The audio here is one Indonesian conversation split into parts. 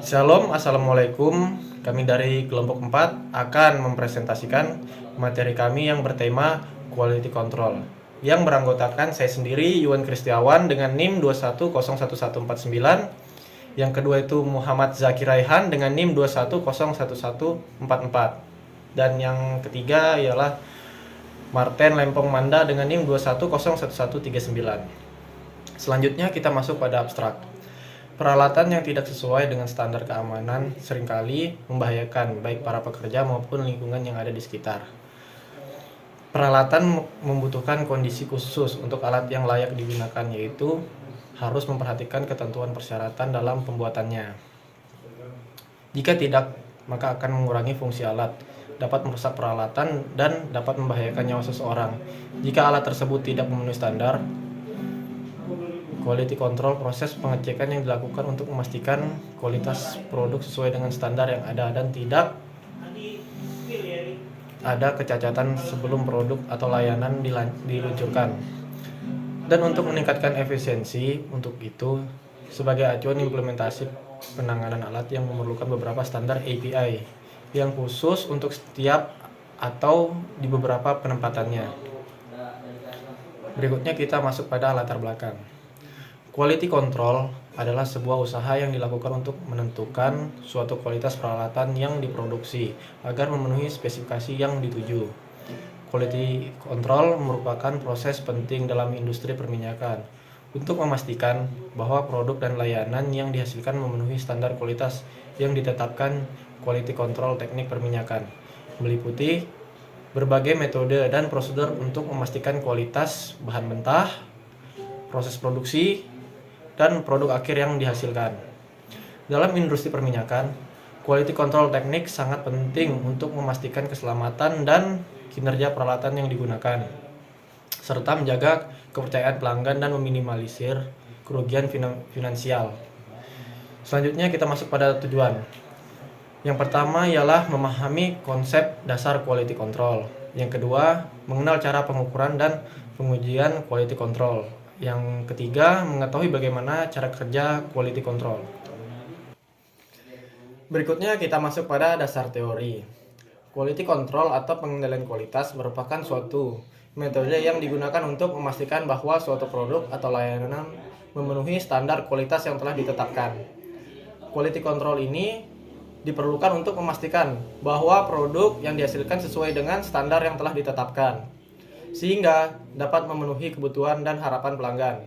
Shalom, Assalamualaikum. Kami dari kelompok 4 akan mempresentasikan materi kami yang bertema Quality Control yang beranggotakan saya sendiri, Yuwan Kristiawan dengan NIM 2101149. Yang kedua itu Muhammad Zakir Raihan dengan NIM 2101144. Dan yang ketiga ialah Marten Lempong Manda dengan NIM 2101139. Selanjutnya kita masuk pada abstrak. Peralatan yang tidak sesuai dengan standar keamanan seringkali membahayakan baik para pekerja maupun lingkungan yang ada di sekitar. Peralatan membutuhkan kondisi khusus untuk alat yang layak digunakan, yaitu harus memperhatikan ketentuan persyaratan dalam pembuatannya. Jika tidak, maka akan mengurangi fungsi alat, dapat merusak peralatan, dan dapat membahayakan nyawa seseorang. Jika alat tersebut tidak memenuhi standar, quality control proses pengecekan yang dilakukan untuk memastikan kualitas produk sesuai dengan standar yang ada dan tidak ada kecacatan sebelum produk atau layanan diluncurkan. Dan untuk meningkatkan efisiensi, untuk itu sebagai acuan implementasi penanganan alat yang memerlukan beberapa standar API yang khusus untuk setiap atau di beberapa penempatannya. Berikutnya kita masuk pada latar belakang. Quality control adalah sebuah usaha yang dilakukan untuk menentukan suatu kualitas peralatan yang diproduksi agar memenuhi spesifikasi yang dituju. Quality control merupakan proses penting dalam industri perminyakan untuk memastikan bahwa produk dan layanan yang dihasilkan memenuhi standar kualitas yang ditetapkan. Quality control teknik perminyakan meliputi berbagai metode dan prosedur untuk memastikan kualitas bahan mentah, proses produksi, dan produk akhir yang dihasilkan. Dalam industri perminyakan, quality control teknik sangat penting untuk memastikan keselamatan dan kinerja peralatan yang digunakan, serta menjaga kepercayaan pelanggan dan meminimalisir kerugian finansial. Selanjutnya kita masuk pada tujuan. Yang pertama ialah memahami konsep dasar quality control. Yang kedua, mengenal cara pengukuran dan pengujian quality control. Yang ketiga, mengetahui bagaimana cara kerja quality control. Berikutnya kita masuk pada dasar teori. Quality control atau pengendalian kualitas merupakan suatu metode yang digunakan untuk memastikan bahwa suatu produk atau layanan memenuhi standar kualitas yang telah ditetapkan. Quality control ini diperlukan untuk memastikan bahwa produk yang dihasilkan sesuai dengan standar yang telah ditetapkan, sehingga dapat memenuhi kebutuhan dan harapan pelanggan.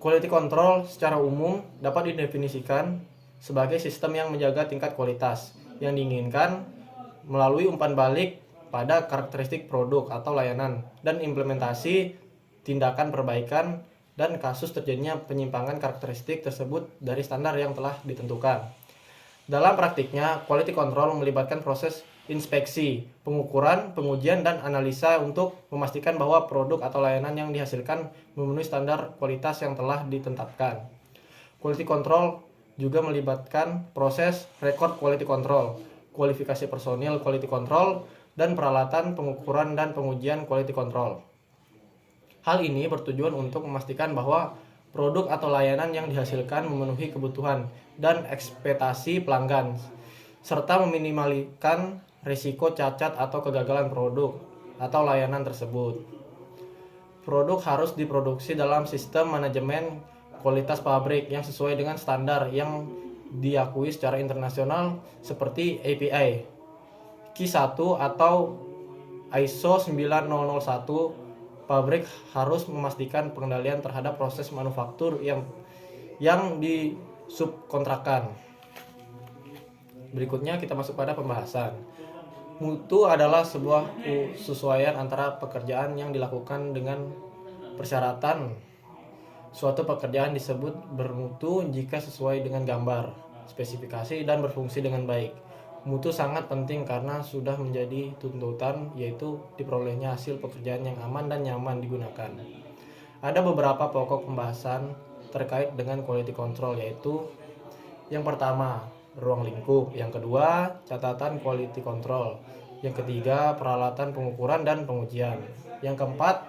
Quality control secara umum dapat didefinisikan sebagai sistem yang menjaga tingkat kualitas yang diinginkan melalui umpan balik pada karakteristik produk atau layanan dan implementasi tindakan perbaikan dan kasus terjadinya penyimpangan karakteristik tersebut dari standar yang telah ditentukan. Dalam praktiknya, quality control melibatkan proses inspeksi, pengukuran, pengujian, dan analisa untuk memastikan bahwa produk atau layanan yang dihasilkan memenuhi standar kualitas yang telah ditetapkan. Quality control juga melibatkan proses record quality control, kualifikasi personil quality control, dan peralatan pengukuran dan pengujian quality control. Hal ini bertujuan untuk memastikan bahwa produk atau layanan yang dihasilkan memenuhi kebutuhan dan ekspektasi pelanggan, serta meminimalkan risiko cacat atau kegagalan produk atau layanan tersebut. Produk harus diproduksi dalam sistem manajemen kualitas pabrik yang sesuai dengan standar yang diakui secara internasional seperti API, Q1 atau ISO 9001. Pabrik harus memastikan pengendalian terhadap proses manufaktur yang disubkontrakkan. Berikutnya kita masuk pada pembahasan. Mutu adalah sebuah kesesuaian antara pekerjaan yang dilakukan dengan persyaratan. Suatu pekerjaan disebut bermutu jika sesuai dengan gambar, spesifikasi, dan berfungsi dengan baik. Mutu sangat penting karena sudah menjadi tuntutan, yaitu diperolehnya hasil pekerjaan yang aman dan nyaman digunakan. Ada beberapa pokok pembahasan terkait dengan quality control, yaitu yang pertama, ruang lingkup. Yang kedua, catatan quality control. Yang ketiga, peralatan pengukuran dan pengujian. Yang keempat,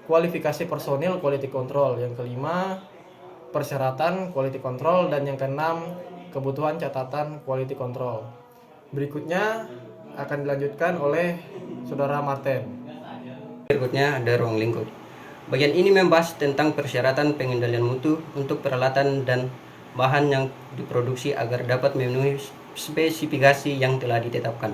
kualifikasi personil quality control. Yang kelima, persyaratan quality control. Dan yang keenam, kebutuhan catatan quality control. Berikutnya akan dilanjutkan oleh Saudara Martin. Berikutnya ada ruang lingkup. Bagian ini membahas tentang persyaratan pengendalian mutu untuk peralatan dan bahan yang diproduksi agar dapat memenuhi spesifikasi yang telah ditetapkan.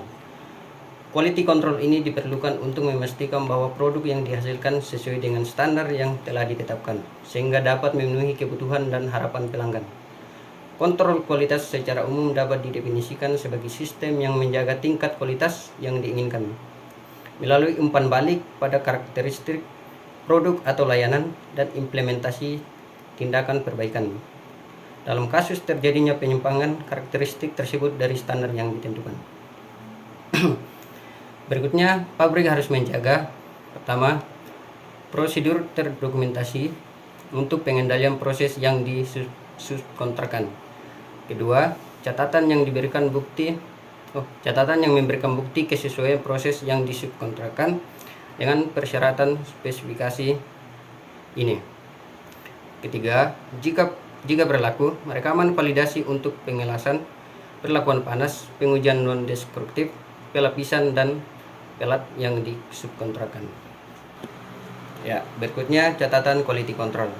Quality control ini diperlukan untuk memastikan bahwa produk yang dihasilkan sesuai dengan standar yang telah ditetapkan, sehingga dapat memenuhi kebutuhan dan harapan pelanggan. Kontrol kualitas secara umum dapat didefinisikan sebagai sistem yang menjaga tingkat kualitas yang diinginkan melalui umpan balik pada karakteristik produk atau layanan dan implementasi tindakan perbaikan. Dalam kasus terjadinya penyimpangan karakteristik tersebut dari standar yang ditentukan. Berikutnya, pabrik harus menjaga pertama, prosedur terdokumentasi untuk pengendalian proses yang disubkontrakkan. Kedua, catatan yang memberikan bukti kesesuaian proses yang disubkontrakkan dengan persyaratan spesifikasi ini. Ketiga, jika berlaku, rekaman validasi untuk pengelasan, perlakuan panas, pengujian non-destruktif, pelapisan dan pelat yang disubkontrakkan. Ya, berikutnya catatan quality control.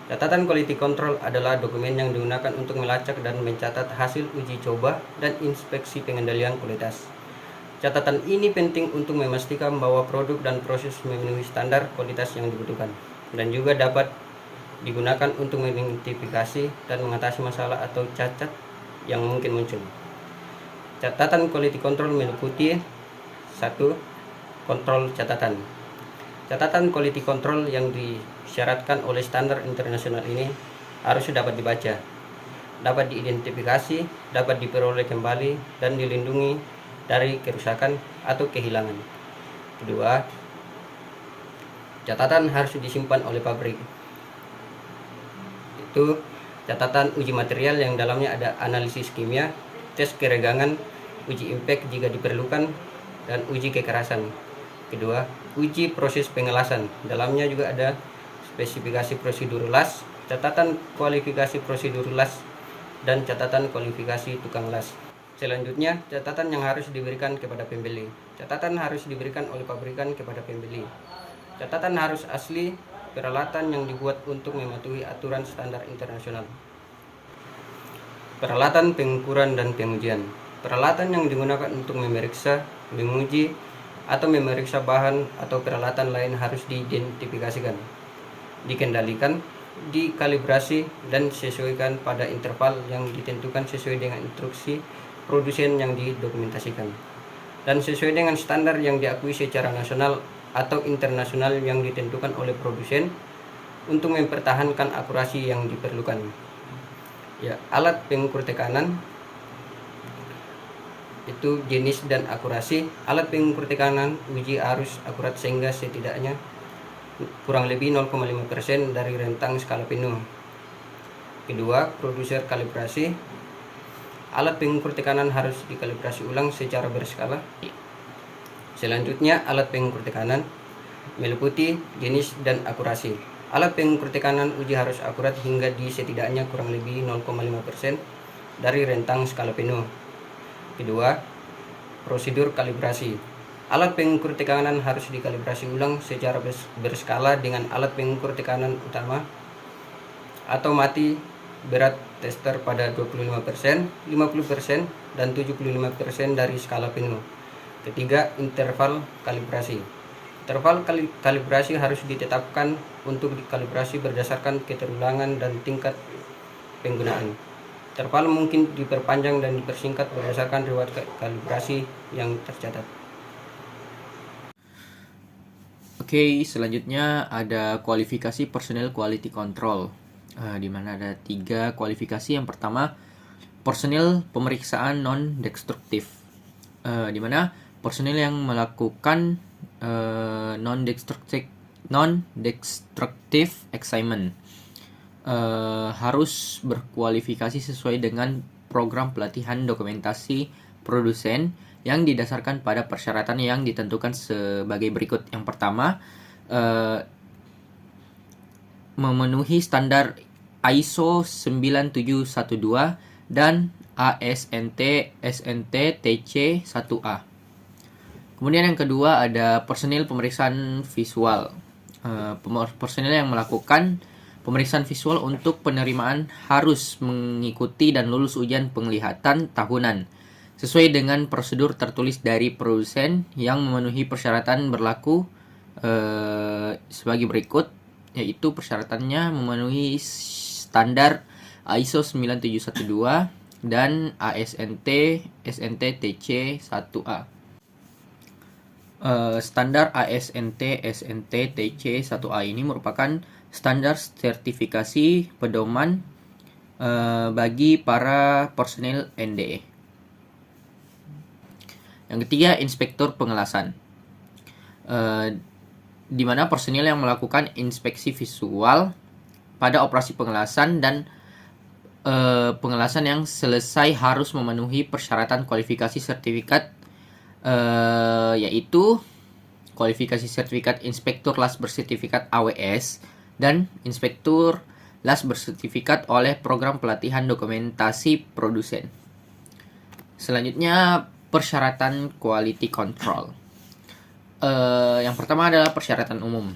Catatan quality control adalah dokumen yang digunakan untuk melacak dan mencatat hasil uji coba dan inspeksi pengendalian kualitas. Catatan ini penting untuk memastikan bahwa produk dan proses memenuhi standar kualitas yang dibutuhkan, dan juga dapat digunakan untuk mengidentifikasi dan mengatasi masalah atau cacat yang mungkin muncul. Catatan quality control meliputi 1. Kontrol catatan. Catatan quality control yang disyaratkan oleh standar internasional ini harus dapat dibaca, dapat diidentifikasi, dapat diperoleh kembali, dan dilindungi dari kerusakan atau kehilangan. Kedua, catatan harus disimpan oleh pabrik. Itu catatan uji material yang dalamnya ada analisis kimia, tes keregangan, uji impact jika diperlukan, dan uji kekerasan. Kedua, uji proses pengelasan. Dalamnya juga ada spesifikasi prosedur las, catatan kualifikasi prosedur las, dan catatan kualifikasi tukang las. Selanjutnya, catatan yang harus diberikan kepada pembeli. Catatan harus diberikan oleh pabrikan kepada pembeli. Catatan harus asli, peralatan yang dibuat untuk mematuhi aturan standar internasional. Peralatan pengukuran dan pengujian. Peralatan yang digunakan untuk memeriksa, menguji, atau memeriksa bahan atau peralatan lain harus diidentifikasikan, dikendalikan, dikalibrasi, dan disesuaikan pada interval yang ditentukan sesuai dengan instruksi produsen yang didokumentasikan, dan sesuai dengan standar yang diakui secara nasional atau internasional yang ditentukan oleh produsen untuk mempertahankan akurasi yang diperlukan. Ya, alat pengukur tekanan itu jenis dan akurasi. Alat pengukur tekanan uji arus akurat sehingga setidaknya kurang lebih 0,5% dari rentang skala penuh. Kedua, produser kalibrasi. Alat pengukur tekanan harus dikalibrasi ulang secara berskala. Selanjutnya, alat pengukur tekanan meliputi jenis dan akurasi. Alat pengukur tekanan uji harus akurat hingga di setidaknya kurang lebih 0,5% dari rentang skala penuh. Kedua, prosedur kalibrasi. Alat pengukur tekanan harus dikalibrasi ulang secara berskala dengan alat pengukur tekanan utama atau mati berat tester pada 25%, 50%, dan 75% dari skala penuh. Ketiga, interval kalibrasi. Interval kalibrasi harus ditetapkan untuk dikalibrasi berdasarkan keterulangan dan tingkat penggunaan. Interval mungkin diperpanjang dan dipersingkat berdasarkan riwayat kalibrasi yang tercatat. Oke, selanjutnya ada kualifikasi personel quality control, di mana ada 3 kualifikasi. Yang pertama, personil pemeriksaan non-destruktif, di mana personil yang melakukan non-destructive assignment harus berkualifikasi sesuai dengan program pelatihan dokumentasi produsen yang didasarkan pada persyaratan yang ditentukan sebagai berikut. Yang pertama, memenuhi standar ISO 9712 dan ASNT, SNT, TC 1A. Kemudian yang kedua ada personil pemeriksaan visual. Personil yang melakukan pemeriksaan visual untuk penerimaan harus mengikuti dan lulus ujian penglihatan tahunan sesuai dengan prosedur tertulis dari produsen yang memenuhi persyaratan berlaku sebagai berikut, yaitu persyaratannya memenuhi standar ISO 9712 dan ASNT, SNT, TC 1A. Standar ASNT, SNT, TC 1A ini merupakan standar sertifikasi pedoman bagi para personil NDE. Yang ketiga, inspektur pengelasan. Di mana personil yang melakukan inspeksi visual pada operasi pengelasan dan pengelasan yang selesai harus memenuhi persyaratan kualifikasi sertifikat, yaitu kualifikasi sertifikat inspektur las bersertifikat AWS dan inspektur las bersertifikat oleh program pelatihan dokumentasi produsen. Selanjutnya, persyaratan quality control. Yang pertama adalah persyaratan umum.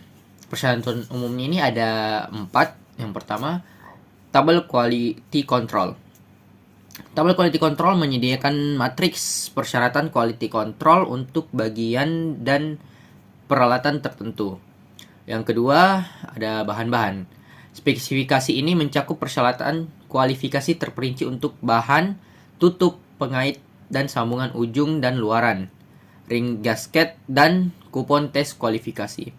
Persyaratan umumnya ini ada 4. Yang pertama, tabel quality control. Tabel quality control menyediakan matriks persyaratan quality control untuk bagian dan peralatan tertentu. Yang kedua, ada bahan-bahan. Spesifikasi ini mencakup persyaratan kualifikasi terperinci untuk bahan, tutup, pengait, dan sambungan ujung dan luaran, ring gasket, dan kupon tes kualifikasi.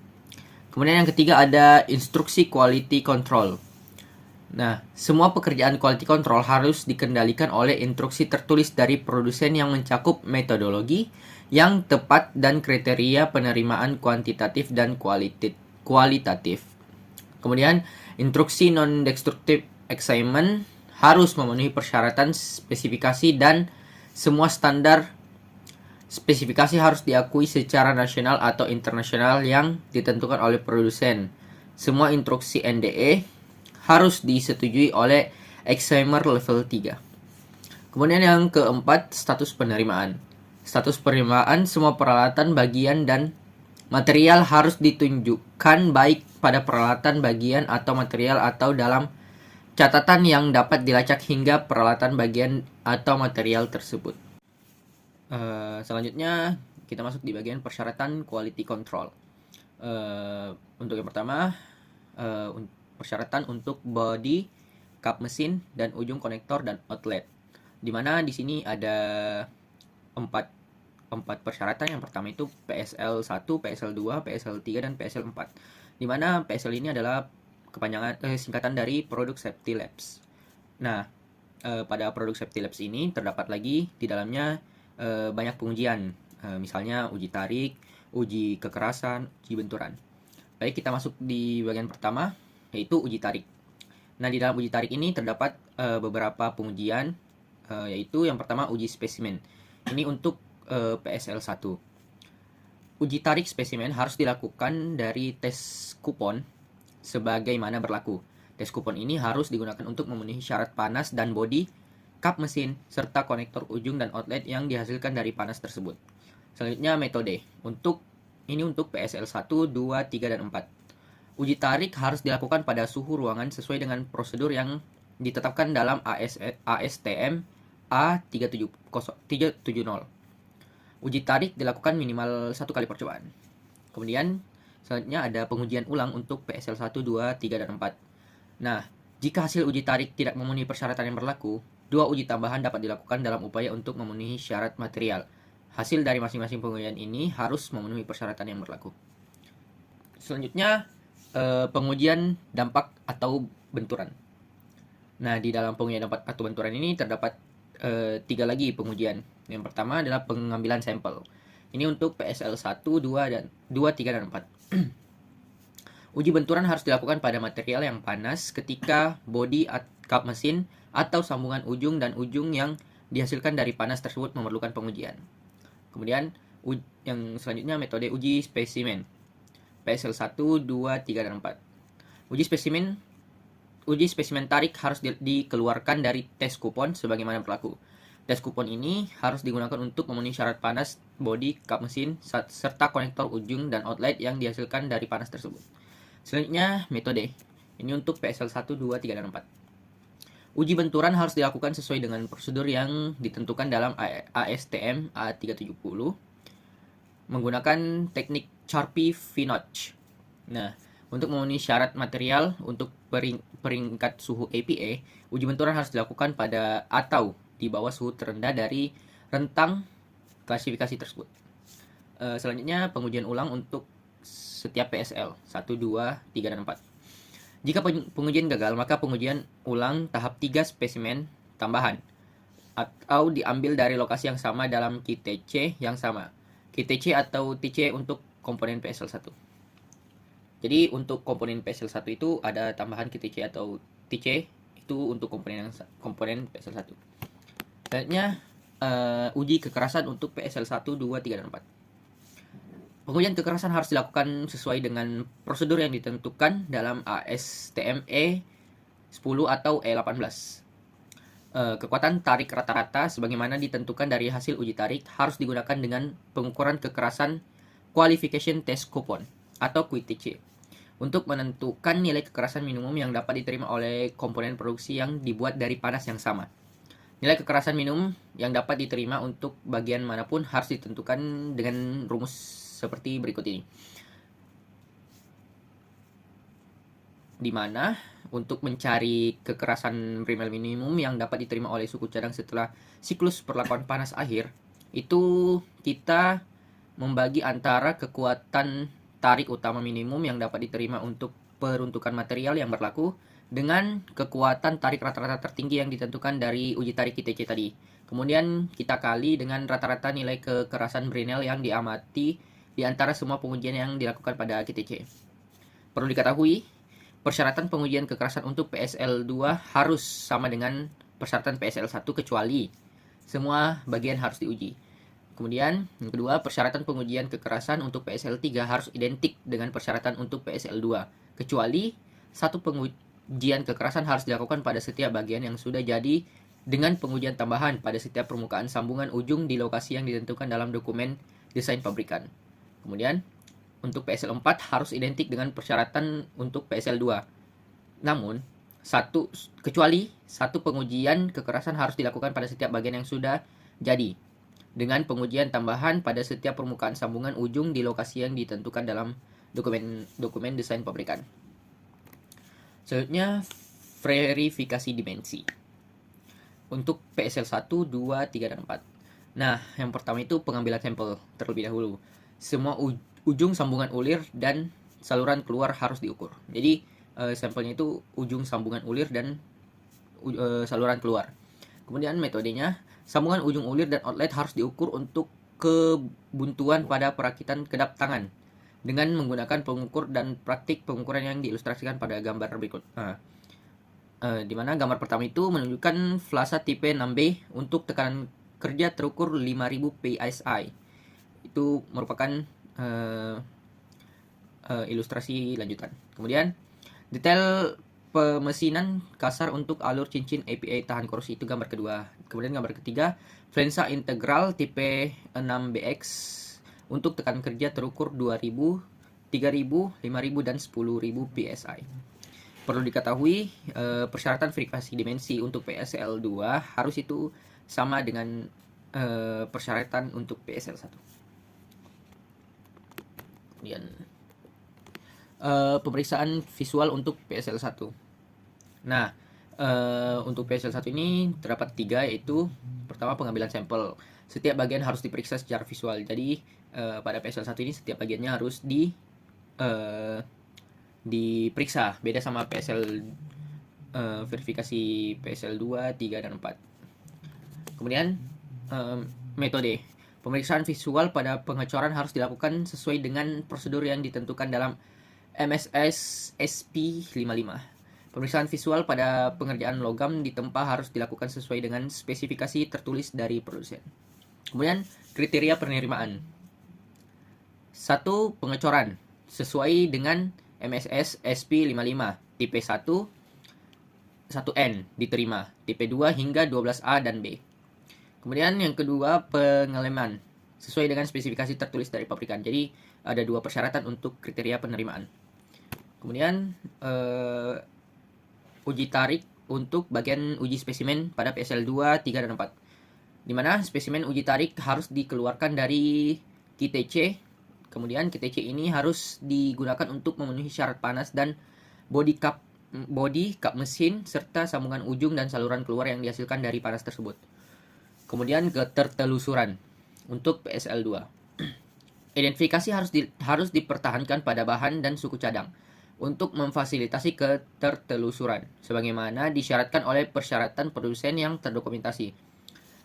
Kemudian yang ketiga ada instruksi quality control. Nah, semua pekerjaan quality control harus dikendalikan oleh instruksi tertulis dari produsen yang mencakup metodologi yang tepat dan kriteria penerimaan kuantitatif dan kualitatif. Kemudian, instruksi non-destructive assignment harus memenuhi persyaratan spesifikasi dan semua standar spesifikasi harus diakui secara nasional atau internasional yang ditentukan oleh produsen. Semua instruksi NDE harus disetujui oleh examiner level 3. Kemudian yang keempat, status penerimaan. Status penerimaan semua peralatan, bagian, dan material harus ditunjukkan baik pada peralatan, bagian, atau material atau dalam catatan yang dapat dilacak hingga peralatan, bagian, atau material tersebut. Selanjutnya kita masuk di bagian persyaratan quality control. Untuk yang pertama, persyaratan untuk body, kap mesin, dan ujung konektor dan outlet. Dimana di sini ada empat persyaratan. Yang pertama itu PSL 1, PSL 2, PSL 3, dan PSL 4. Dimana PSL ini adalah singkatan dari Product Safety Labs. Nah, pada Product Safety Labs ini terdapat lagi di dalamnya banyak pengujian, misalnya uji tarik, uji kekerasan, uji benturan. Baik, kita masuk di bagian pertama, yaitu uji tarik. Nah, di dalam uji tarik ini terdapat beberapa pengujian, yaitu yang pertama uji spesimen. Ini untuk PSL 1. Uji tarik spesimen harus dilakukan dari tes kupon sebagaimana berlaku. Tes kupon ini harus digunakan untuk memenuhi syarat panas dan bodi, kap mesin, serta konektor ujung dan outlet yang dihasilkan dari panas tersebut. Selanjutnya metode. Untuk PSL 1, 2, 3, dan 4. Uji tarik harus dilakukan pada suhu ruangan sesuai dengan prosedur yang ditetapkan dalam ASTM A370. Uji tarik dilakukan minimal 1 kali percobaan. Kemudian selanjutnya ada pengujian ulang untuk PSL 1, 2, 3, dan 4. Nah, jika hasil uji tarik tidak memenuhi persyaratan yang berlaku, 2 uji tambahan dapat dilakukan dalam upaya untuk memenuhi syarat material. Hasil dari masing-masing pengujian ini harus memenuhi persyaratan yang berlaku. Selanjutnya, pengujian dampak atau benturan. Nah, di dalam pengujian dampak atau benturan ini terdapat 3 lagi pengujian. Yang pertama adalah pengambilan sampel. Ini untuk PSL 1, 2, 3, dan 4. Uji benturan harus dilakukan pada material yang panas ketika bodi kap mesin atau sambungan ujung dan ujung yang dihasilkan dari panas tersebut memerlukan pengujian. Kemudian yang selanjutnya metode uji spesimen. PSL 1, 2, 3, dan 4. Uji spesimen uji spesimen tarik harus dikeluarkan dari tes kupon sebagaimana berlaku. Tes kupon ini harus digunakan untuk memenuhi syarat panas bodi kap mesin serta konektor ujung dan outlet yang dihasilkan dari panas tersebut. Selanjutnya, metode. Ini untuk PSL 1, 2, 3, dan 4. Uji benturan harus dilakukan sesuai dengan prosedur yang ditentukan dalam ASTM A370 menggunakan teknik Charpy V-Notch. Nah, untuk memenuhi syarat material untuk peringkat suhu APA, uji benturan harus dilakukan pada atau di bawah suhu terendah dari rentang klasifikasi tersebut. Selanjutnya, pengujian ulang untuk setiap PSL 1, 2, 3, dan 4. Jika pengujian gagal, maka pengujian ulang tahap 3 spesimen tambahan atau diambil dari lokasi yang sama dalam QTC yang sama. QTC atau TC untuk komponen PSL1. Jadi untuk komponen PSL1 itu ada tambahan QTC atau TC itu untuk komponen PSL1. Selanjutnya uji kekerasan untuk PSL1, 2, 3, dan 4. Pengujian kekerasan harus dilakukan sesuai dengan prosedur yang ditentukan dalam ASTM E10 atau E18. Kekuatan tarik rata-rata sebagaimana ditentukan dari hasil uji tarik harus digunakan dengan pengukuran kekerasan Qualification Test Coupon atau QTC untuk menentukan nilai kekerasan minimum yang dapat diterima oleh komponen produksi yang dibuat dari panas yang sama. Nilai kekerasan minimum yang dapat diterima untuk bagian manapun harus ditentukan dengan rumus seperti berikut ini. Di mana untuk mencari kekerasan primer minimum yang dapat diterima oleh suku cadang setelah siklus perlakuan panas akhir, itu kita membagi antara kekuatan tarik utama minimum yang dapat diterima untuk peruntukan material yang berlaku dengan kekuatan tarik rata-rata tertinggi yang ditentukan dari uji tarik QTC tadi. Kemudian kita kali dengan rata-rata nilai kekerasan Brinell yang diamati di antara semua pengujian yang dilakukan pada QTC. Perlu diketahui, persyaratan pengujian kekerasan untuk PSL2 harus sama dengan persyaratan PSL1 kecuali semua bagian harus diuji. Kemudian, yang kedua, persyaratan pengujian kekerasan untuk PSL3 harus identik dengan persyaratan untuk PSL2 kecuali satu pengujian kekerasan harus dilakukan pada setiap bagian yang sudah jadi dengan pengujian tambahan pada setiap permukaan sambungan ujung di lokasi yang ditentukan dalam dokumen desain pabrikan. Kemudian, untuk PSL4 harus identik dengan persyaratan untuk PSL2. Namun, kecuali satu pengujian kekerasan harus dilakukan pada setiap bagian yang sudah jadi dengan pengujian tambahan pada setiap permukaan sambungan ujung di lokasi yang ditentukan dalam dokumen desain pabrikan. Selanjutnya, verifikasi dimensi untuk PSL1, 2, 3, dan 4. Nah, yang pertama itu pengambilan sampel terlebih dahulu. Semua ujung sambungan ulir dan saluran keluar harus diukur. Jadi sampelnya itu ujung sambungan ulir dan saluran keluar. Kemudian metodenya, sambungan ujung ulir dan outlet harus diukur untuk kebuntuan pada perakitan kedap tangan dengan menggunakan pengukur dan praktik pengukuran yang diilustrasikan pada gambar berikut. Di mana gambar pertama itu menunjukkan flasa tipe 6B untuk tekanan kerja terukur 5000 PSI. Itu merupakan ilustrasi lanjutan. Kemudian detail pemesinan kasar untuk alur cincin APA tahan korosi, itu gambar kedua. Kemudian gambar ketiga, flensa integral tipe 6BX untuk tekanan kerja terukur 2000, 3000, 5000 dan 10000 PSI. Perlu diketahui persyaratan verifikasi dimensi untuk PSL2 harus itu sama dengan persyaratan untuk PSL1. Kemudian pemeriksaan visual untuk PSL1. Nah, untuk PSL1 ini terdapat 3, yaitu pertama pengambilan sampel. Setiap bagian harus diperiksa secara visual. Jadi pada PSL1 ini setiap bagiannya harus diperiksa. Beda sama verifikasi PSL2, 3, dan 4. Kemudian metode. Pemeriksaan visual pada pengecoran harus dilakukan sesuai dengan prosedur yang ditentukan dalam MSS SP55. Pemeriksaan visual pada pengerjaan logam di tempa harus dilakukan sesuai dengan spesifikasi tertulis dari produsen. Kemudian kriteria penerimaan. 1. Pengecoran sesuai dengan MSS SP55 tipe 1 1N diterima, tipe 2 hingga 12A dan B. Kemudian yang kedua, pengeleman sesuai dengan spesifikasi tertulis dari pabrikan. Jadi ada 2 persyaratan untuk kriteria penerimaan. Kemudian uji tarik untuk bagian uji spesimen pada PSL 2, 3, dan 4. Di mana spesimen uji tarik harus dikeluarkan dari QTC. Kemudian QTC ini harus digunakan untuk memenuhi syarat panas dan body cup mesin serta sambungan ujung dan saluran keluar yang dihasilkan dari panas tersebut. Kemudian ketertelusuran untuk PSL 2. Identifikasi harus dipertahankan pada bahan dan suku cadang untuk memfasilitasi ketertelusuran sebagaimana disyaratkan oleh persyaratan produsen yang terdokumentasi.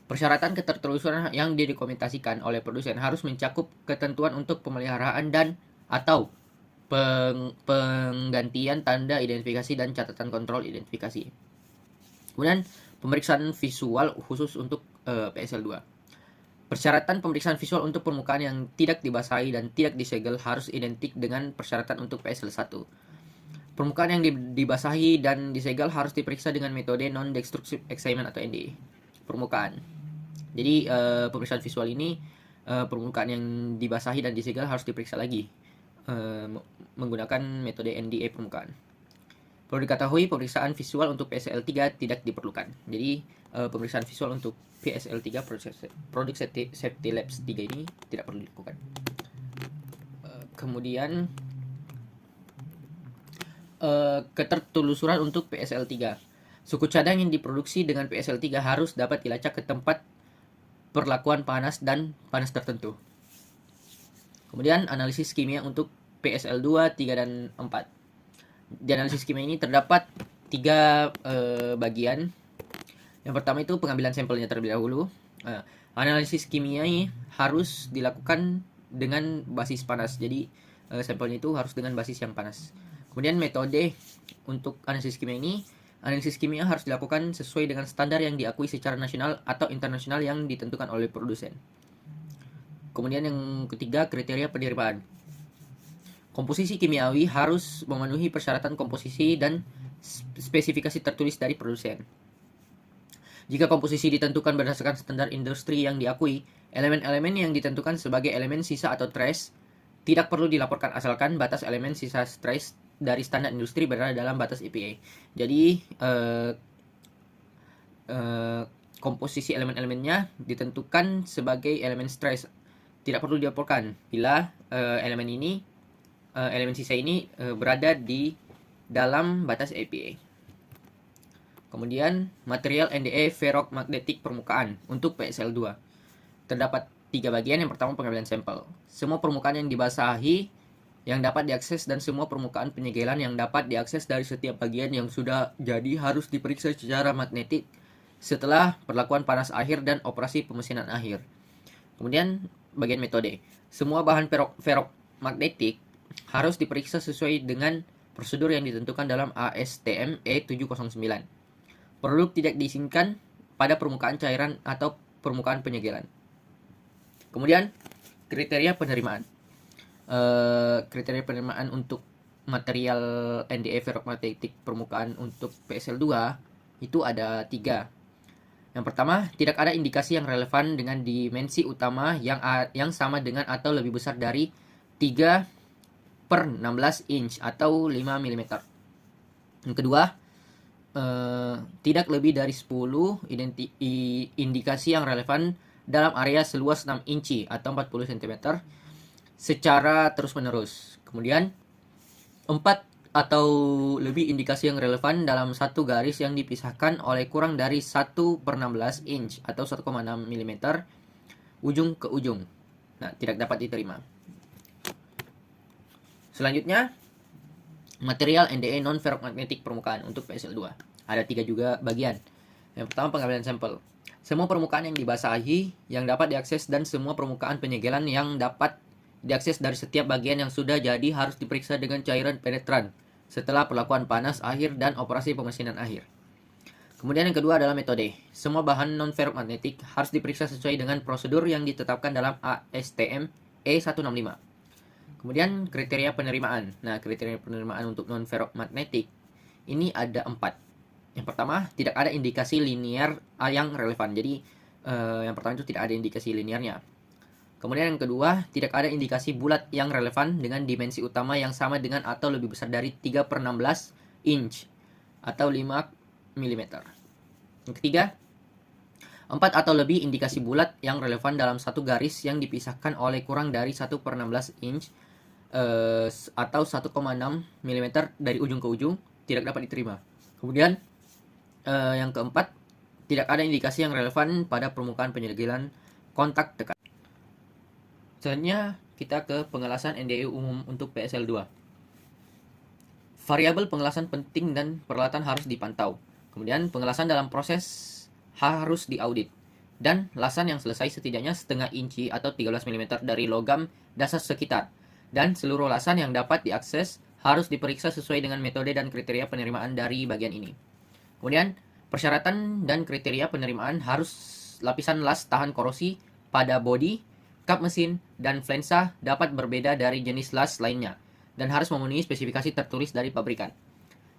Persyaratan ketertelusuran yang didokumentasikan oleh produsen harus mencakup ketentuan untuk pemeliharaan dan atau penggantian tanda identifikasi dan catatan kontrol identifikasi. Kemudian pemeriksaan visual khusus untuk PSL 2. Persyaratan pemeriksaan visual untuk permukaan yang tidak dibasahi dan tidak disegel harus identik dengan persyaratan untuk PSL 1. Permukaan yang dibasahi dan disegel harus diperiksa dengan metode non-destructive examination atau NDE. Permukaan. Jadi pemeriksaan visual ini permukaan yang dibasahi dan disegel harus diperiksa lagi menggunakan metode NDE permukaan. Perlu diketahui pemeriksaan visual untuk PSL 3 tidak diperlukan. Jadi pemeriksaan visual untuk PSL 3 Product Safety Labs 3 ini tidak perlu dilakukan. Kemudian ketertelusuran untuk PSL 3. Suku cadang yang diproduksi dengan PSL 3 harus dapat dilacak ke tempat perlakuan panas dan panas tertentu. Kemudian analisis kimia untuk PSL 2, 3, dan 4. Di analisis kimia ini terdapat 3 bagian. Yang pertama itu pengambilan sampelnya terlebih dahulu. Analisis kimia ini harus dilakukan dengan basis panas. Jadi sampelnya itu harus dengan basis yang panas. Kemudian metode untuk analisis kimia ini, analisis kimia harus dilakukan sesuai dengan standar yang diakui secara nasional atau internasional yang ditentukan oleh produsen. Kemudian yang ketiga, kriteria penerimaan. Komposisi kimiawi harus memenuhi persyaratan komposisi dan spesifikasi tertulis dari produsen. Jika komposisi ditentukan berdasarkan standar industri yang diakui, elemen-elemen yang ditentukan sebagai elemen sisa atau trace tidak perlu dilaporkan asalkan batas elemen sisa trace dari standar industri berada dalam batas EPA. Jadi komposisi elemen-elemennya ditentukan sebagai elemen trace, tidak perlu dilaporkan bila elemen sisa ini berada di dalam batas EPA. Kemudian material NDE ferromagnetik permukaan untuk PSL 2. Terdapat 3 bagian. Yang pertama, pengambilan sampel. Semua permukaan yang dibasahi yang dapat diakses dan semua permukaan penyegelan yang dapat diakses dari setiap bagian yang sudah jadi harus diperiksa secara magnetik setelah perlakuan panas akhir dan operasi pemesinan akhir. Kemudian bagian metode. Semua bahan ferromagnetik harus diperiksa sesuai dengan prosedur yang ditentukan dalam ASTM E709. Produk tidak diizinkan pada permukaan cairan atau permukaan penyegelan. Kemudian kriteria penerimaan. Kriteria penerimaan untuk material NDE ferromagnetik permukaan untuk PSL 2 itu ada 3. Yang pertama, tidak ada indikasi yang relevan dengan dimensi utama yang sama dengan atau lebih besar dari 3/16 inch atau 5 mm. Yang kedua, tidak lebih dari 10 indikasi yang relevan dalam area seluas 6 inci atau 40 cm secara terus-menerus. Kemudian 4 atau lebih indikasi yang relevan dalam satu garis yang dipisahkan oleh kurang dari 1/16 inch atau 1,6 mm ujung ke ujung. Nah, tidak dapat diterima. Selanjutnya, material NDE non-ferromagnetik permukaan untuk PSL 2. Ada 3 juga bagian. Yang pertama, pengambilan sampel. Semua permukaan yang dibasahi yang dapat diakses dan semua permukaan penyegelan yang dapat diakses dari setiap bagian yang sudah jadi harus diperiksa dengan cairan penetran setelah perlakuan panas akhir dan operasi pemesinan akhir. Kemudian yang kedua adalah metode. Semua bahan non-ferromagnetik harus diperiksa sesuai dengan prosedur yang ditetapkan dalam ASTM E165. Kemudian kriteria penerimaan. Nah, kriteria penerimaan untuk non-ferromagnetik ini ada 4. Yang pertama, tidak ada indikasi linear yang relevan. Jadi, yang pertama itu tidak ada indikasi linearnya. Kemudian yang kedua, tidak ada indikasi bulat yang relevan dengan dimensi utama yang sama dengan atau lebih besar dari 3/16 inch atau 5 mm. Yang ketiga, 4 atau lebih indikasi bulat yang relevan dalam satu garis yang dipisahkan oleh kurang dari 1/16 inch atau 1,6 mm dari ujung ke ujung tidak dapat diterima. Kemudian yang keempat, tidak ada indikasi yang relevan pada permukaan penyegelan kontak tekan. Selanjutnya kita ke pengelasan NDE umum untuk PSL2. Variabel pengelasan penting dan peralatan harus dipantau. Kemudian pengelasan dalam proses harus diaudit. Dan lasan yang selesai setidaknya setengah inci atau 13 mm dari logam dasar sekitar. Dan seluruh lasan yang dapat diakses harus diperiksa sesuai dengan metode dan kriteria penerimaan dari bagian ini. Kemudian persyaratan dan kriteria penerimaan harus lapisan las tahan korosi pada bodi, kap mesin, dan flensa dapat berbeda dari jenis las lainnya dan harus memenuhi spesifikasi tertulis dari pabrikan.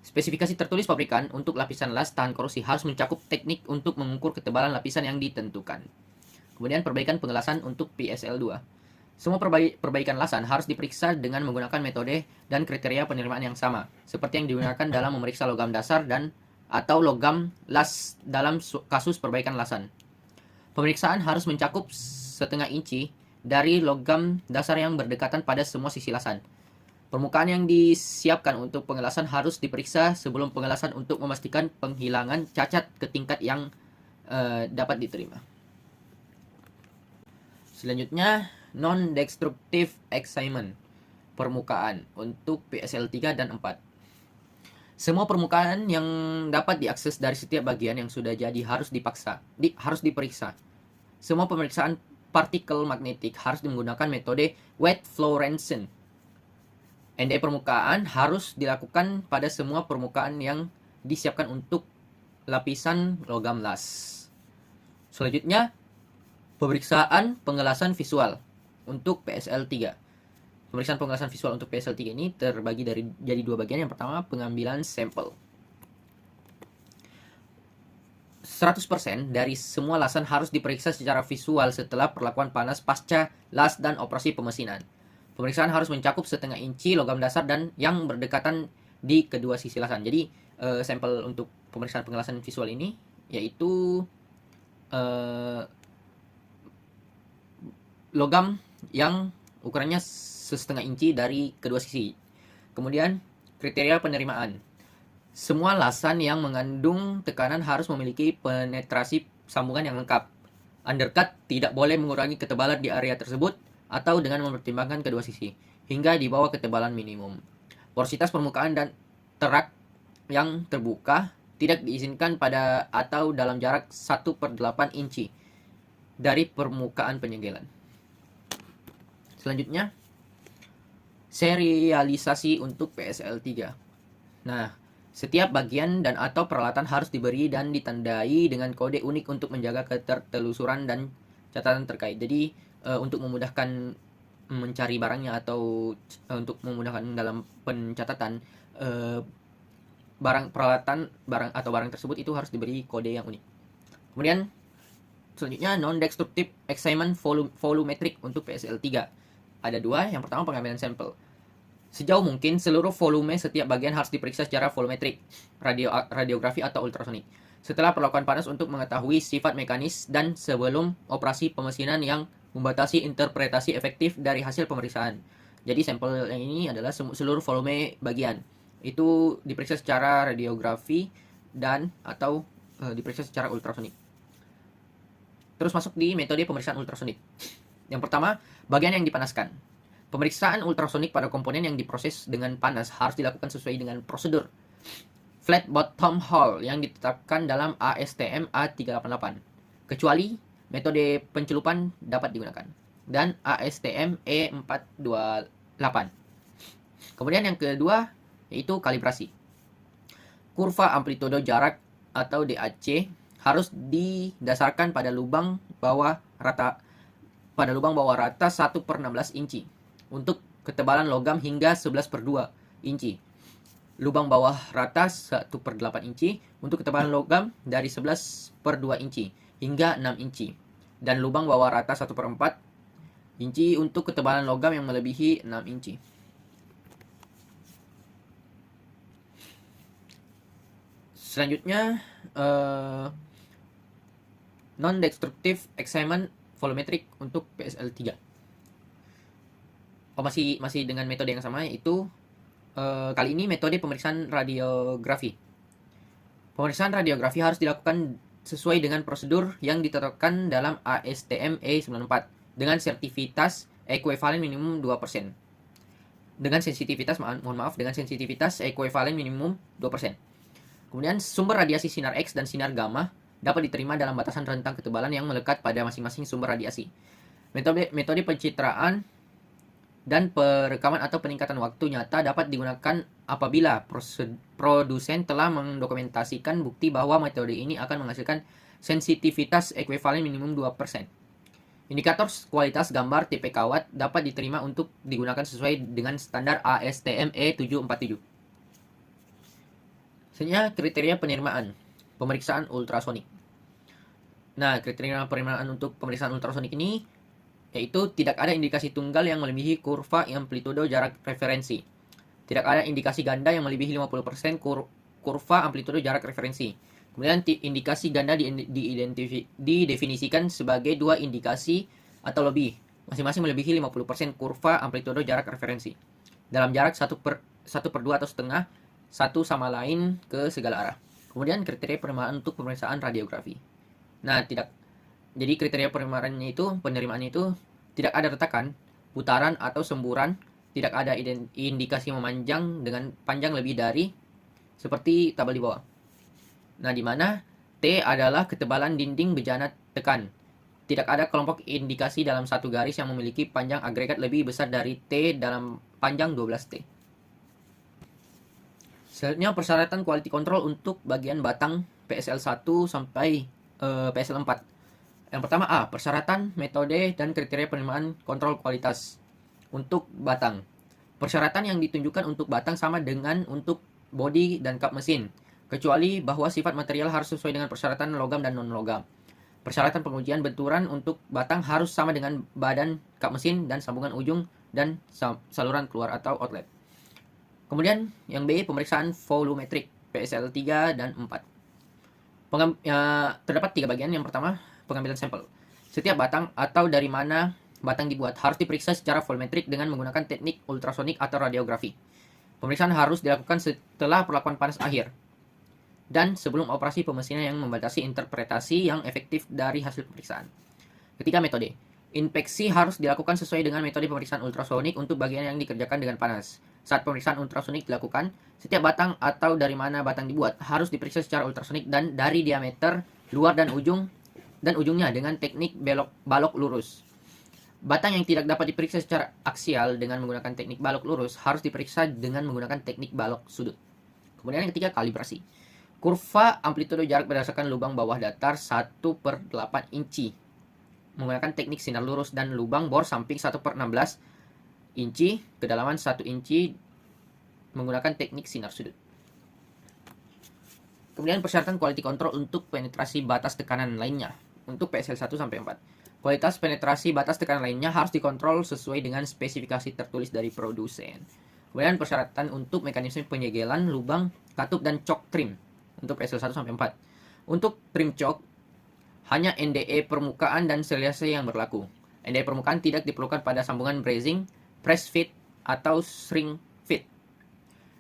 Spesifikasi tertulis pabrikan untuk lapisan las tahan korosi harus mencakup teknik untuk mengukur ketebalan lapisan yang ditentukan. Kemudian perbaikan pengelasan untuk PSL2. Semua perbaikan lasan harus diperiksa dengan menggunakan metode dan kriteria penerimaan yang sama, seperti yang digunakan dalam memeriksa logam dasar dan atau logam las dalam kasus perbaikan lasan. Pemeriksaan harus mencakup setengah inci dari logam dasar yang berdekatan pada semua sisi lasan. Permukaan yang disiapkan untuk pengelasan harus diperiksa sebelum pengelasan untuk memastikan penghilangan cacat ke tingkat yang dapat diterima. Selanjutnya, non-destructive excitement permukaan untuk PSL3 dan 4. Semua permukaan yang dapat diakses dari setiap bagian yang sudah jadi harus diperiksa. Semua pemeriksaan partikel magnetik harus menggunakan metode wet fluorescence. NDE permukaan harus dilakukan pada semua permukaan yang disiapkan untuk lapisan logam las. Selanjutnya, pemeriksaan pengelasan visual untuk PSL3. Pemeriksaan pengelasan visual untuk PSL3 ini terbagi jadi dua bagian. Yang pertama, pengambilan sampel. 100% dari semua lasan harus diperiksa secara visual setelah perlakuan panas pasca las dan operasi pemesinan. Pemeriksaan harus mencakup setengah inci logam dasar dan yang berdekatan di kedua sisi lasan. Jadi sampel untuk pemeriksaan pengelasan visual ini yaitu logam yang ukurannya setengah inci dari kedua sisi. Kemudian kriteria penerimaan. Semua lasan yang mengandung tekanan harus memiliki penetrasi sambungan yang lengkap. Undercut tidak boleh mengurangi ketebalan di area tersebut atau dengan mempertimbangkan kedua sisi, hingga di bawah ketebalan minimum. Porositas permukaan dan terak yang terbuka tidak diizinkan pada atau dalam jarak 1/8 inci dari permukaan penyegelan. Selanjutnya, serialisasi untuk PSL3. Nah, setiap bagian dan atau peralatan harus diberi dan ditandai dengan kode unik untuk menjaga ketertelusuran dan catatan terkait. Jadi untuk memudahkan mencari barangnya atau untuk memudahkan dalam pencatatan barang tersebut itu harus diberi kode yang unik. Kemudian selanjutnya non-destructive excitement volumetric untuk PSL3. Ada dua. Yang pertama, pengambilan sampel. Sejauh mungkin, seluruh volume setiap bagian harus diperiksa secara volumetrik, radiografi atau ultrasonik. Setelah perlakuan panas untuk mengetahui sifat mekanis dan sebelum operasi pemesinan yang membatasi interpretasi efektif dari hasil pemeriksaan. Jadi sampel yang ini adalah seluruh volume bagian. Itu diperiksa secara radiografi dan atau diperiksa secara ultrasonik. Terus masuk di metode pemeriksaan ultrasonik. Yang pertama, bagian yang dipanaskan. Pemeriksaan ultrasonik pada komponen yang diproses dengan panas harus dilakukan sesuai dengan prosedur flat bottom hole yang ditetapkan dalam ASTM A388, kecuali metode pencelupan dapat digunakan, dan ASTM E428. Kemudian yang kedua yaitu kalibrasi. Kurva amplitudo jarak atau DAC harus didasarkan pada lubang bawah rata 1/16 inci untuk ketebalan logam hingga 11/2 inci. lubang bawah rata 1/8 inci untuk ketebalan logam dari 11/2 inci hingga 6 inci, dan lubang bawah rata 1/4 inci untuk ketebalan logam yang melebihi 6 inci. Selanjutnya, non-destructive excitement volumetric untuk PSL3. Masih dengan metode yang sama, yaitu kali ini metode pemeriksaan radiografi. Pemeriksaan radiografi harus dilakukan sesuai dengan prosedur yang ditetapkan dalam ASTM E94 dengan sensitivitas ekuivalen minimum 2%. Dengan sensitivitas, dengan sensitivitas ekuivalen minimum 2%. Kemudian sumber radiasi sinar X dan sinar gamma dapat diterima dalam batasan rentang ketebalan yang melekat pada masing-masing sumber radiasi. Metode pencitraan dan perekaman atau peningkatan waktu nyata dapat digunakan apabila produsen telah mendokumentasikan bukti bahwa metode ini akan menghasilkan sensitivitas ekuivalen minimum 2%. Indikator kualitas gambar tipe kawat dapat diterima untuk digunakan sesuai dengan standar ASTM E747. Selanjutnya, kriteria penerimaan pemeriksaan ultrasonik. Nah, kriteria penerimaan untuk pemeriksaan ultrasonik ini yaitu tidak ada indikasi tunggal yang melebihi kurva amplitudo jarak referensi. Tidak ada indikasi ganda yang melebihi 50% kurva amplitudo jarak referensi. Kemudian indikasi ganda didefinisikan sebagai dua indikasi atau lebih, masing-masing melebihi 50% kurva amplitudo jarak referensi. Dalam jarak 1/2 atau setengah, satu sama lain ke segala arah. Kemudian kriteria penerimaan untuk pemeriksaan radiografi. Nah, jadi kriteria penerimaannya itu tidak ada retakan, putaran atau semburan, tidak ada indikasi memanjang dengan panjang lebih dari seperti tabel di bawah. Nah, di mana T adalah ketebalan dinding bejana tekan. Tidak ada kelompok indikasi dalam satu garis yang memiliki panjang agregat lebih besar dari T dalam panjang 12T. Selanjutnya, persyaratan quality control untuk bagian batang PSL1 sampai PSL4. Yang pertama A. Persyaratan, metode, dan kriteria penerimaan kontrol kualitas untuk batang. Persyaratan yang ditunjukkan untuk batang sama dengan untuk bodi dan kap mesin, kecuali bahwa sifat material harus sesuai dengan persyaratan logam dan non-logam. Persyaratan pengujian benturan untuk batang harus sama dengan badan kap mesin dan sambungan ujung dan saluran keluar atau outlet. Kemudian yang B. Pemeriksaan volumetrik PSL3 dan 4. Terdapat 3 bagian. Yang pertama, pengambilan sampel. Setiap batang atau dari mana batang dibuat harus diperiksa secara volumetrik dengan menggunakan teknik ultrasonik atau radiografi. Pemeriksaan harus dilakukan setelah perlakuan panas akhir dan sebelum operasi pemesinan yang membatasi interpretasi yang efektif dari hasil pemeriksaan. Ketiga, metode. Inspeksi harus dilakukan sesuai dengan metode pemeriksaan ultrasonik untuk bagian yang dikerjakan dengan panas. Saat pemeriksaan ultrasonik dilakukan, setiap batang atau dari mana batang dibuat harus diperiksa secara ultrasonik dan dari diameter luar dan ujungnya dengan teknik balok lurus. Batang yang tidak dapat diperiksa secara aksial dengan menggunakan teknik balok lurus harus diperiksa dengan menggunakan teknik balok sudut. Kemudian yang ketiga, kalibrasi. Kurva amplitudo jarak berdasarkan lubang bawah datar 1/8 inci menggunakan teknik sinar lurus dan lubang bor samping 1/16 inci kedalaman 1 inci menggunakan teknik sinar sudut. Kemudian persyaratan quality control untuk penetrasi batas tekanan lainnya untuk PSL1 sampai 4. Kualitas penetrasi batas tekanan lainnya harus dikontrol sesuai dengan spesifikasi tertulis dari produsen. Kemudian persyaratan untuk mekanisme penyegelan lubang katup dan cok trim untuk PSL1 sampai 4. Untuk trim cok hanya NDE permukaan dan serialisasi yang berlaku. NDE permukaan tidak diperlukan pada sambungan bracing, press fit, atau shrink fit.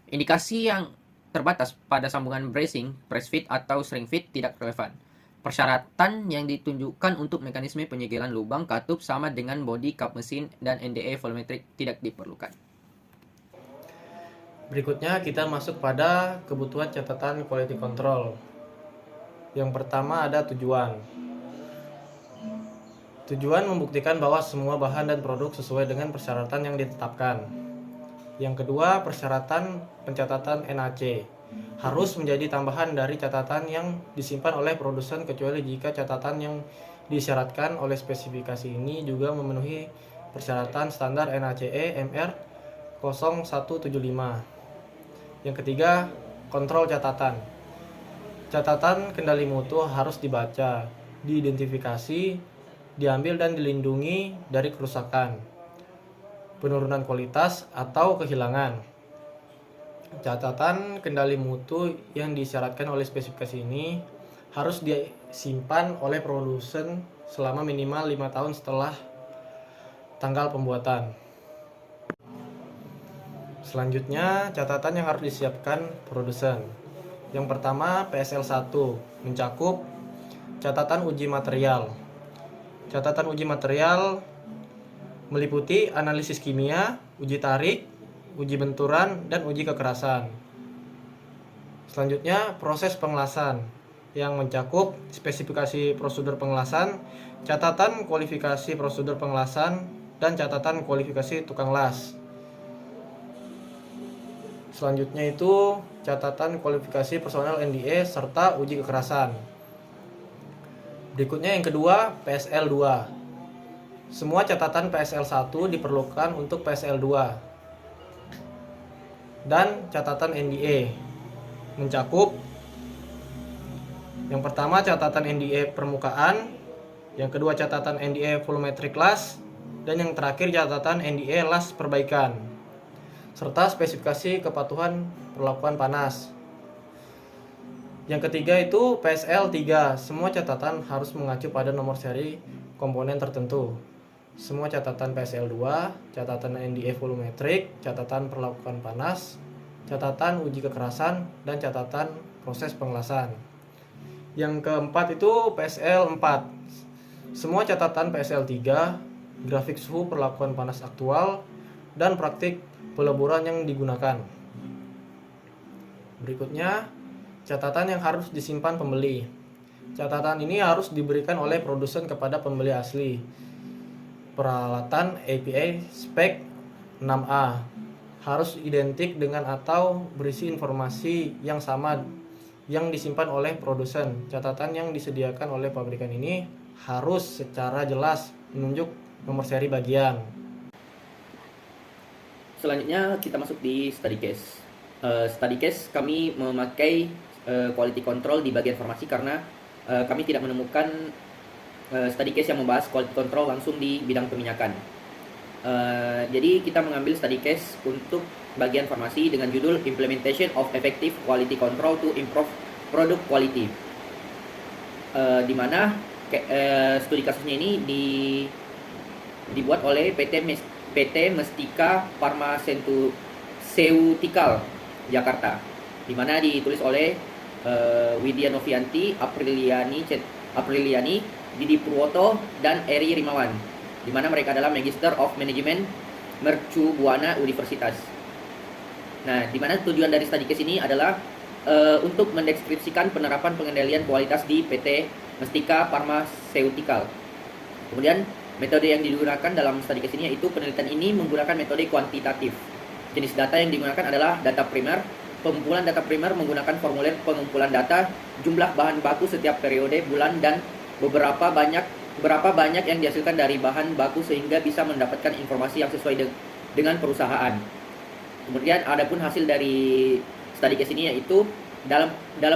Indikasi yang terbatas pada sambungan bracing, press fit, atau shrink fit tidak relevan. Persyaratan yang ditunjukkan untuk mekanisme penyegelan lubang katup sama dengan bodi kap mesin dan NDE volumetrik tidak diperlukan. Berikutnya kita masuk pada kebutuhan catatan quality control. Yang pertama ada tujuan. Tujuan membuktikan bahwa semua bahan dan produk sesuai dengan persyaratan yang ditetapkan. Yang kedua, persyaratan pencatatan NAC harus menjadi tambahan dari catatan yang disimpan oleh produsen kecuali jika catatan yang disyaratkan oleh spesifikasi ini juga memenuhi persyaratan standar NACE MR 0175. Yang ketiga, kontrol catatan. Catatan kendali mutu harus dibaca, diidentifikasi, diambil dan dilindungi dari kerusakan, penurunan kualitas atau kehilangan. Catatan kendali mutu yang disyaratkan oleh spesifikasi ini harus disimpan oleh produsen selama minimal 5 tahun setelah tanggal pembuatan. Selanjutnya, catatan yang harus disiapkan produsen. Yang pertama, PSL1 mencakup catatan uji material. Catatan uji material meliputi analisis kimia, uji tarik, uji benturan, dan uji kekerasan. Selanjutnya, proses pengelasan yang mencakup spesifikasi prosedur pengelasan, catatan kualifikasi prosedur pengelasan, dan catatan kualifikasi tukang las. Selanjutnya itu catatan kualifikasi personel NDA serta uji kekerasan. Berikutnya yang kedua, PSL2. Semua catatan PSL1 diperlukan untuk PSL2. Dan catatan NDA mencakup yang pertama catatan NDA permukaan, yang kedua catatan NDA volumetric las, dan yang terakhir catatan NDA las perbaikan, serta spesifikasi kepatuhan perlakuan panas. Yang ketiga itu PSL3. Semua catatan harus mengacu pada nomor seri komponen tertentu. Semua catatan PSL2, catatan NDA volumetric, catatan perlakuan panas, catatan uji kekerasan, dan catatan proses pengelasan. Yang keempat itu PSL4. Semua catatan PSL3, grafik suhu perlakuan panas aktual, dan praktik peleburan yang digunakan. Berikutnya, catatan yang harus disimpan pembeli. Catatan ini harus diberikan oleh produsen kepada pembeli asli. Peralatan APA spek 6A harus identik dengan atau berisi informasi yang sama yang disimpan oleh produsen. Catatan yang disediakan oleh pabrikan ini harus secara jelas menunjuk nomor seri bagian. Selanjutnya kita masuk di study case. Study case kami memakai quality control di bagian farmasi karena kami tidak menemukan study case yang membahas quality control langsung di bidang peminyakan. Jadi kita mengambil study case untuk bagian farmasi dengan judul Implementation of Effective Quality Control to Improve Product Quality. Di mana studi kasusnya ini dibuat oleh PT Mestika Pharmaceutical Jakarta, di mana ditulis oleh Widya Novianti, Apriliani, Didi Purwoto, dan Eri Rimawan, di mana mereka adalah Magister of Management Mercu Buana Universitas. Nah, di mana tujuan dari study case ini adalah untuk mendeskripsikan penerapan pengendalian kualitas di PT Mestika Pharmaceutical. Kemudian metode yang digunakan dalam study case ini yaitu penelitian ini menggunakan metode kuantitatif. Jenis data yang digunakan adalah data primer. Pengumpulan data primer menggunakan formulir pengumpulan data, jumlah bahan baku setiap periode, bulan, dan berapa banyak yang dihasilkan dari bahan baku sehingga bisa mendapatkan informasi yang sesuai dengan perusahaan. Kemudian adapun hasil dari study case ini yaitu dalam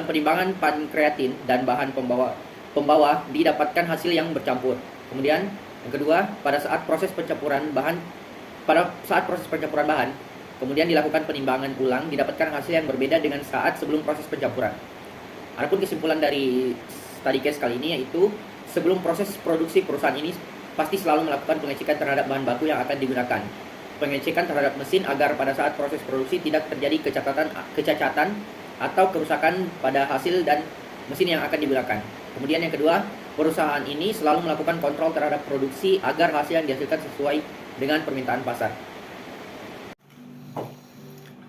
penimbangan pankreatin dan bahan pembawa didapatkan hasil yang bercampur. Kemudian yang kedua, pada saat proses pencampuran bahan kemudian dilakukan penimbangan ulang, didapatkan hasil yang berbeda dengan saat sebelum proses pencampuran. Adapun kesimpulan dari study case kali ini yaitu sebelum proses produksi perusahaan ini pasti selalu melakukan pengecekan terhadap bahan baku yang akan digunakan. Pengecekan terhadap mesin agar pada saat proses produksi tidak terjadi kecacatan atau kerusakan pada hasil dan mesin yang akan digunakan. Kemudian yang kedua, perusahaan ini selalu melakukan kontrol terhadap produksi agar hasil yang dihasilkan sesuai dengan permintaan pasar.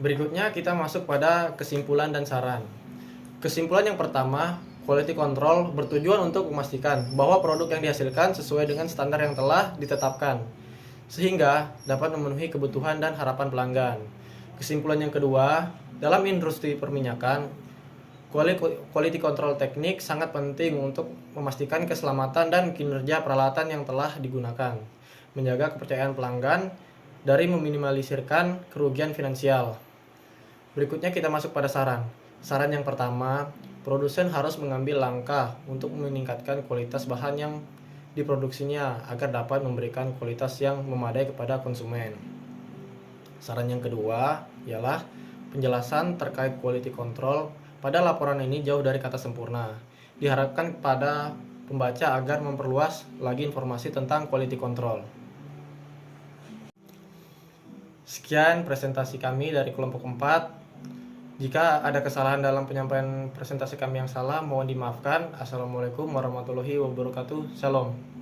Berikutnya kita masuk pada kesimpulan dan saran. Kesimpulan yang pertama, quality control bertujuan untuk memastikan bahwa produk yang dihasilkan sesuai dengan standar yang telah ditetapkan, sehingga dapat memenuhi kebutuhan dan harapan pelanggan. Kesimpulan yang kedua, dalam industri perminyakan, quality control teknik sangat penting untuk memastikan keselamatan dan kinerja peralatan yang telah digunakan, menjaga kepercayaan pelanggan dari meminimalisirkan kerugian finansial. Berikutnya kita masuk pada saran. Saran yang pertama, produsen harus mengambil langkah untuk meningkatkan kualitas bahan yang diproduksinya agar dapat memberikan kualitas yang memadai kepada konsumen. Saran yang kedua ialah penjelasan terkait quality control. Pada laporan ini jauh dari kata sempurna. Diharapkan pada pembaca agar memperluas lagi informasi tentang quality control. Sekian presentasi kami dari kelompok 4. Jika ada kesalahan dalam penyampaian presentasi kami yang salah, mohon dimaafkan. Assalamualaikum warahmatullahi wabarakatuh. Shalom.